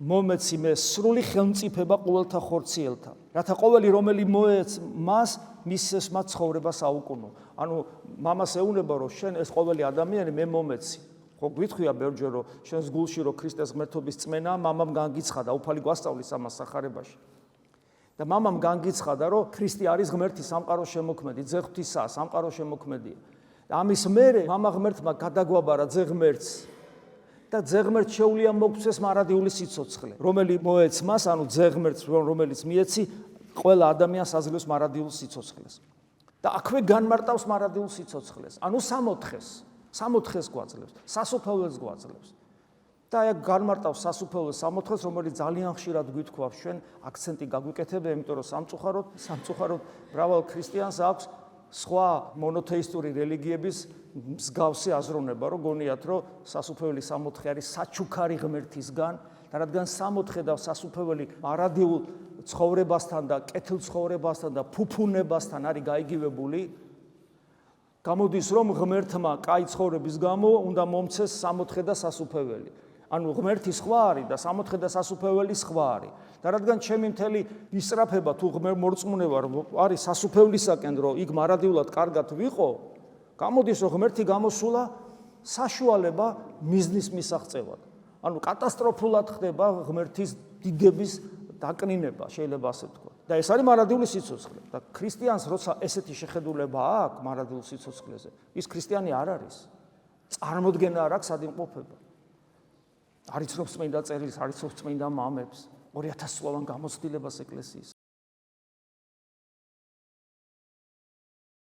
მომეცი მე სრული ხელმწიფება ყოველთა ხორციელთა. რათა ყოველი რომელი მოეც მას მის ცხოვრებას აუკუნო. ანუ მამას ეუბნება რომ შენ ეს ყოველი ადამიანი მე მომეცი. ხო გვითხვია ბევრჯერ რომ შენს გულში რომ ქრისტეს ღმერთობის წმენა მამამ განგიცხადა, უფალი გვასწავლის ამას სახარებაში. და მამამ განგიცხადა რომ ქრისტე არის ღმერთის სამყაროს შემოქმედი, ძე ღვთისაა, სამყაროს შემოქმედია. და ამის მერე მამა ღმერთმა გადაგვაბარა ძე ღმერთს და ძე ღმერთს შეუძლია მოგცეს მარადიული სიცოცხლე, რომელიც მოეც მას, ანუ ძე ღმერთს, რომელიც მიეცი ყველა ადამიანს აძლევს მარადილ სიცოცხლეს. და აქვე განმარტავს მარადილ სიცოცხლეს, ანუ 60-ს გვაძლევს, სასופველს გვაძლევს. და აი განმარტავს სასופველს 60-ს, რომელიც ძალიან ხშირად გვითქვავს ჩვენ აქცენტი გაგვიკეთებია, იმიტომ რომ სამწუხაროდ მრავალ ქრისტიანს აქვს სხვა მონოთეისტური რელიგიების მსგავსი აზროვნება, რომ გონიათ, რომ სასופველი 60 არის საჩუქარი ღმერთისგან, და რადგან 60 და სასופველი მარადილ ცხოვრებასთან და კეთილ ცხოვრებასთან და ფუფუნებასთან არის გაიგივებული, გამოდის რომ ღმერთმა კაი ცხოვრების გამო უნდა მომცეს 60 და სასופველი. ანუ ღმერთი სხვა არის და 60 და სასופველი სხვა არის. და რადგან ჩემი მთელი ისწრაფება თუ მორწმუნება არის სასופველისაკენ, რომ იქ მარადილად კარგად ვიყო, გამოდის რომ ღმერთი გამოსულა საშუალება მიზნის მისაღწევად. ანუ კატასტროფულად ხდება ღმერთის დიდების დაკნინება, შეიძლება ასე ვთქვა. და ეს არის მარადიული სიცოცხლე. და ქრისტიანს როცა ესეთი შეხედულება აქვს მარადილ სიცოცხლეზე, ის ქრისტიანი არ არის. წარმოდგენა არ აქვს ადიმყოფება. არ იცნობს წმინდა წერილს, არ იცნობს წმინდა მამებს, 2000 წლოვან გამოცდილებას ეკლესიის.